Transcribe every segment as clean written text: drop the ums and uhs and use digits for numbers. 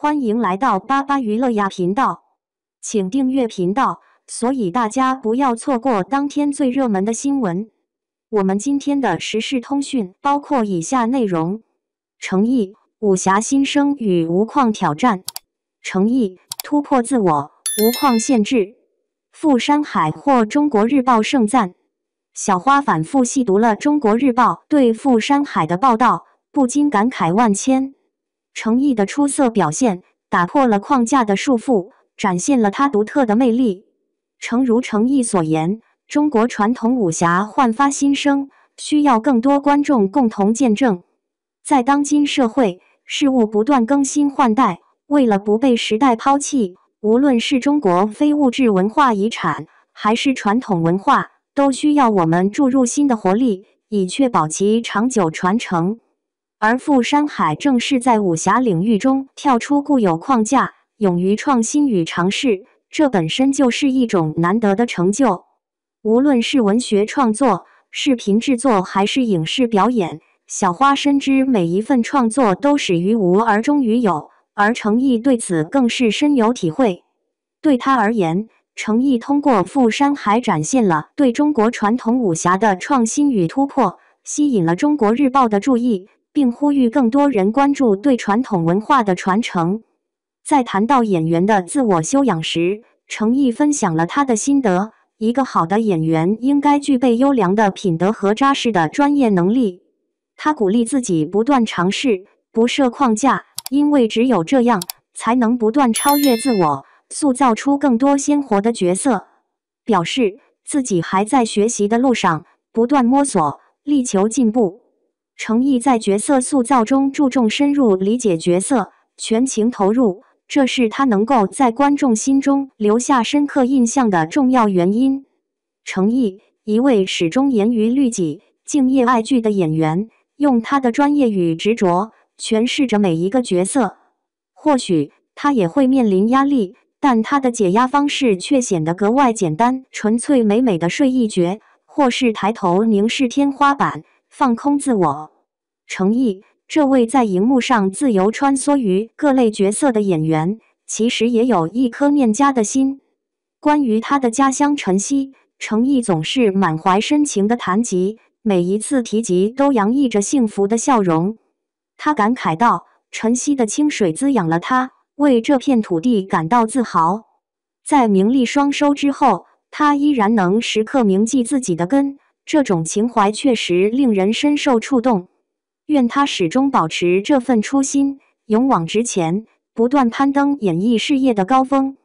欢迎来到巴巴娱乐呀频道，请订阅频道，所以大家不要错过当天最热门的新闻。我们今天的时事通讯包括以下内容：诚毅武侠新生与无框挑战，诚毅突破自我，无框限制。傅山海获中国日报盛赞。小花反复细读了中国日报对傅山海的报道，不禁感慨万千。诚毅的出色表现打破了框架的束缚，展现了他独特的魅力。诚如诚毅所言，中国传统武侠焕发新生，需要更多观众共同见证。在当今社会，事物不断更新换代，为了不被时代抛弃，无论是中国非物质文化遗产，还是传统文化，都需要我们注入新的活力，以确保其长久传承。而傅山海正是在武侠领域中跳出固有框架，勇于创新与尝试，这本身就是一种难得的成就。无论是文学创作、视频制作还是影视表演，小花深知每一份创作都始于无而终于有，而诚毅对此更是深有体会。对他而言，诚毅通过傅山海展现了对中国传统武侠的创新与突破，吸引了中国日报的注意，并呼吁更多人关注对传统文化的传承。在谈到演员的自我修养时，诚毅分享了他的心得：一个好的演员应该具备优良的品德和扎实的专业能力。他鼓励自己不断尝试，不设框架，因为只有这样，才能不断超越自我，塑造出更多鲜活的角色。表示自己还在学习的路上，不断摸索，力求进步。诚毅在角色塑造中注重深入理解角色，全情投入，这是他能够在观众心中留下深刻印象的重要原因。诚毅，一位始终严于律己、敬业爱剧的演员，用他的专业与执着诠释着每一个角色。或许他也会面临压力，但他的解压方式却显得格外简单，纯粹美美的睡一觉，或是抬头凝视天花板，放空自我。诚毅，这位在荧幕上自由穿梭于各类角色的演员，其实也有一颗念家的心。关于他的家乡晨曦，诚毅总是满怀深情地谈及，每一次提及都洋溢着幸福的笑容。他感慨道：晨曦的清水滋养了他，为这片土地感到自豪。在名利双收之后，他依然能时刻铭记自己的根，这种情怀确实令人深受触动。愿他始终保持这份初心，勇往直前，不断攀登演艺事业的高峰。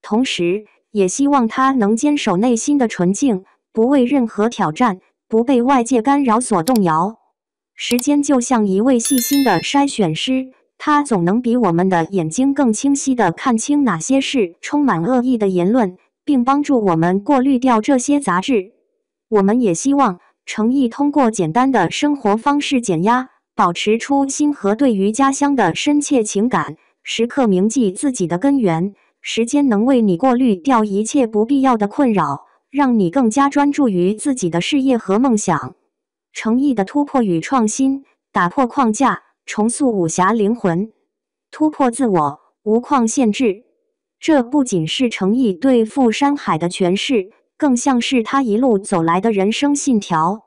同时，也希望他能坚守内心的纯净，不为任何挑战，不被外界干扰所动摇。时间就像一位细心的筛选师，他总能比我们的眼睛更清晰地看清哪些是充满恶意的言论，并帮助我们过滤掉这些杂质。我们也希望诚毅通过简单的生活方式减压，保持初心和对于家乡的深切情感，时刻铭记自己的根源。时间能为你过滤掉一切不必要的困扰，让你更加专注于自己的事业和梦想。诚毅的突破与创新，打破框架，重塑武侠灵魂，突破自我，无框限制。这不仅是诚毅对傅山海的诠释，更像是他一路走来的人生信条。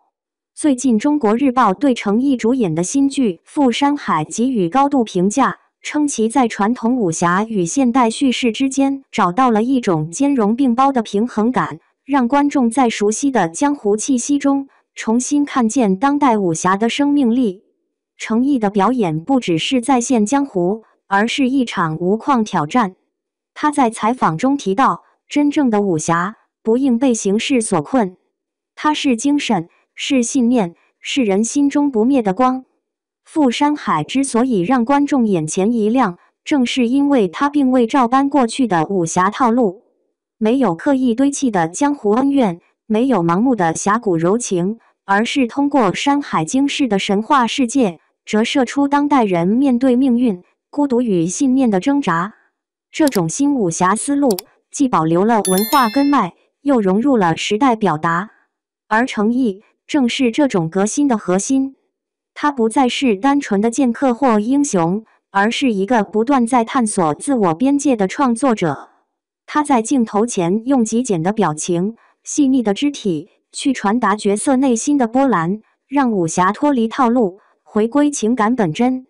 最近中国日报对诚毅主演的新剧《傅山海》给予高度评价，称其在传统武侠与现代叙事之间找到了一种兼容并包的平衡感，让观众在熟悉的江湖气息中重新看见当代武侠的生命力。诚毅的表演不只是再现江湖，而是一场无框挑战。他在采访中提到，真正的武侠不应被形式所困，它是精神，是信念，是人心中不灭的光。傅山海之所以让观众眼前一亮，正是因为他并未照搬过去的武侠套路，没有刻意堆砌的江湖恩怨，没有盲目的侠骨柔情，而是通过山海经世的神话世界，折射出当代人面对命运、孤独与信念的挣扎。这种新武侠思路既保留了文化根脉，又融入了时代表达，而诚毅正是这种革新的核心。他不再是单纯的剑客或英雄，而是一个不断在探索自我边界的创作者。他在镜头前用极简的表情、细腻的肢体去传达角色内心的波澜，让武侠脱离套路，回归情感本真。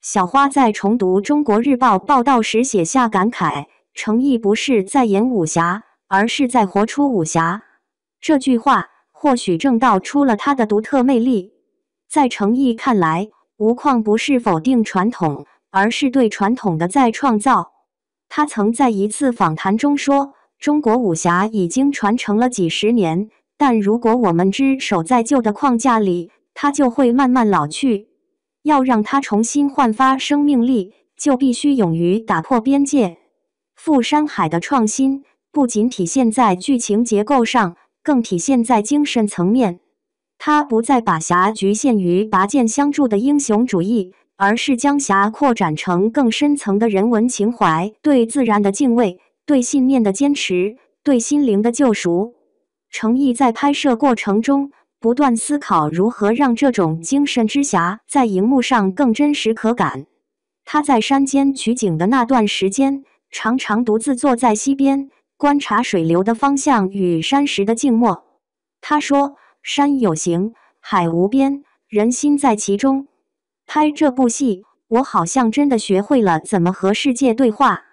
小花在重读《中国日报》报道时写下感慨：程毅不是在演武侠，而是在活出武侠。这句话或许正道出了他的独特魅力。在程毅看来，无况不是否定传统，而是对传统的再创造。他曾在一次访谈中说，中国武侠已经传承了几十年，但如果我们只守在旧的框架里，它就会慢慢老去。要让它重新焕发生命力，就必须勇于打破边界。赴山海的创新不仅体现在剧情结构上，更体现在精神层面。他不再把侠局限于拔剑相助的英雄主义，而是将侠扩展成更深层的人文情怀，对自然的敬畏，对信念的坚持，对心灵的救赎。程毅在拍摄过程中不断思考如何让这种精神之侠在荧幕上更真实可感。他在山间取景的那段时间，常常独自坐在溪边，观察水流的方向与山石的静默。他说：“山有形，海无边，人心在其中。”拍这部戏，我好像真的学会了怎么和世界对话。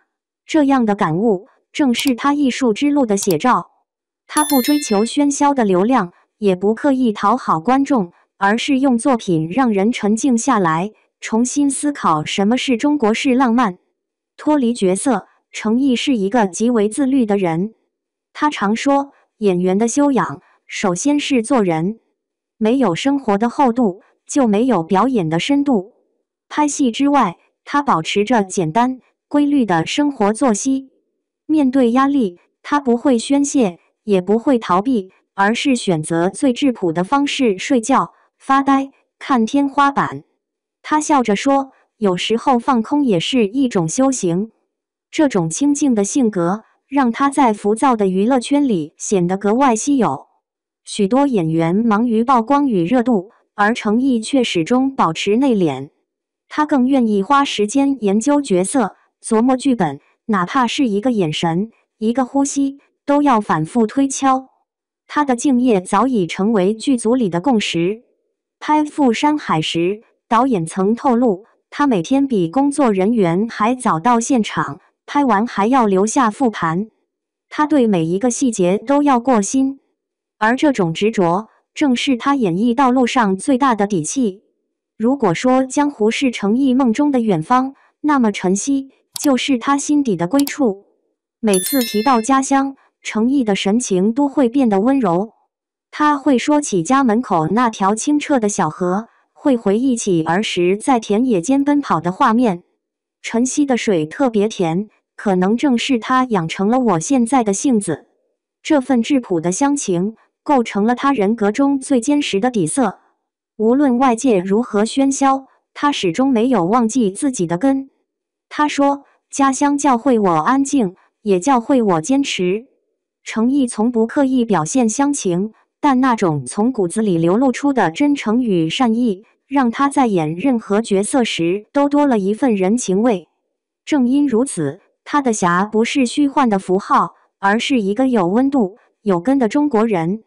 这样的感悟，正是他艺术之路的写照。他不追求喧嚣的流量，也不刻意讨好观众，而是用作品让人沉静下来，重新思考什么是中国式浪漫。脱离角色，程毅是一个极为自律的人。他常说，演员的修养，首先是做人。没有生活的厚度，就没有表演的深度。拍戏之外，他保持着简单、规律的生活作息。面对压力，他不会宣泄，也不会逃避，而是选择最质朴的方式睡觉、发呆、看天花板。他笑着说，有时候放空也是一种修行。这种清静的性格，让他在浮躁的娱乐圈里显得格外稀有。许多演员忙于曝光与热度，而程毅却始终保持内敛。他更愿意花时间研究角色，琢磨剧本，哪怕是一个眼神、一个呼吸，都要反复推敲。他的敬业早已成为剧组里的共识。拍《赴山海》时，导演曾透露，他每天比工作人员还早到现场，拍完还要留下复盘。他对每一个细节都要过心，而这种执着，正是他演艺道路上最大的底气。如果说江湖是程毅梦中的远方，那么晨曦就是他心底的归处。每次提到家乡，程毅的神情都会变得温柔。他会说起家门口那条清澈的小河，会回忆起儿时在田野间奔跑的画面。晨曦的水特别甜，可能正是他养成了我现在的性子。这份质朴的乡情，构成了他人格中最坚实的底色。无论外界如何喧嚣，他始终没有忘记自己的根。他说，家乡教会我安静，也教会我坚持。程毅从不刻意表现乡情，但那种从骨子里流露出的真诚与善意，让他在演任何角色时都多了一份人情味。正因如此，他的侠不是虚幻的符号，而是一个有温度、有根的中国人。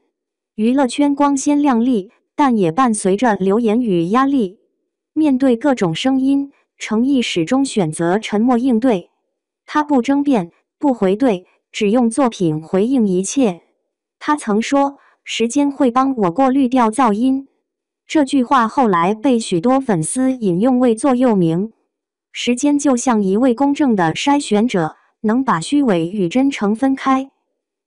娱乐圈光鲜亮丽，但也伴随着流言与压力。面对各种声音，程毅始终选择沉默应对。他不争辩，不回怼，只用作品回应一切。他曾说，时间会帮我过滤掉噪音。这句话后来被许多粉丝引用为座右铭。时间就像一位公正的筛选者，能把虚伪与真诚分开。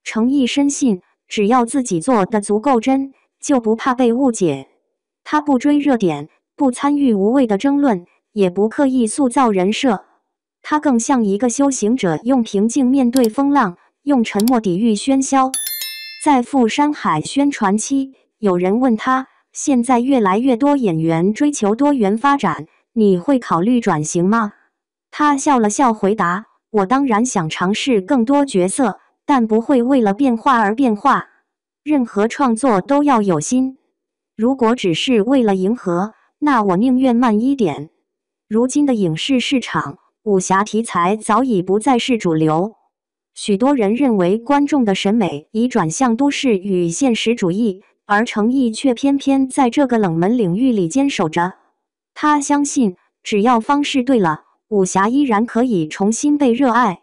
程毅深信，只要自己做得足够真，就不怕被误解。他不追热点，不参与无谓的争论，也不刻意塑造人设。他更像一个修行者，用平静面对风浪，用沉默抵御喧嚣。在赴山海宣传期，有人问他，现在越来越多演员追求多元发展，你会考虑转型吗？他笑了笑回答，我当然想尝试更多角色，但不会为了变化而变化。任何创作都要有心，如果只是为了迎合，那我宁愿慢一点。如今的影视市场，武侠题材早已不再是主流。许多人认为观众的审美已转向都市与现实主义，而程毅却偏偏在这个冷门领域里坚守着。他相信，只要方式对了，武侠依然可以重新被热爱。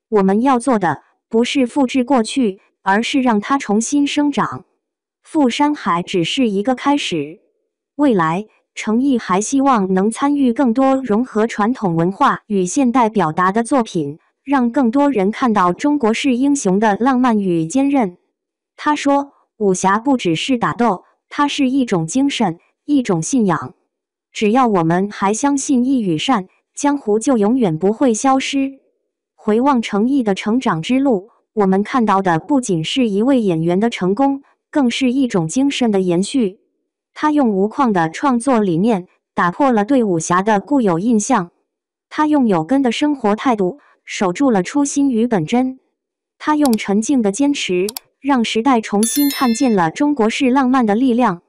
我们要做的不是复制过去，而是让它重新生长。赴山海只是一个开始，未来程毅还希望能参与更多融合传统文化与现代表达的作品，让更多人看到中国式英雄的浪漫与坚韧。他说，武侠不只是打斗，它是一种精神，一种信仰。只要我们还相信义与善，江湖就永远不会消失。回望程毅的成长之路，我们看到的不仅是一位演员的成功，更是一种精神的延续。他用无框的创作理念打破了对武侠的固有印象，他用有根的生活态度守住了初心与本真，他用沉静的坚持让时代重新看见了中国式浪漫的力量。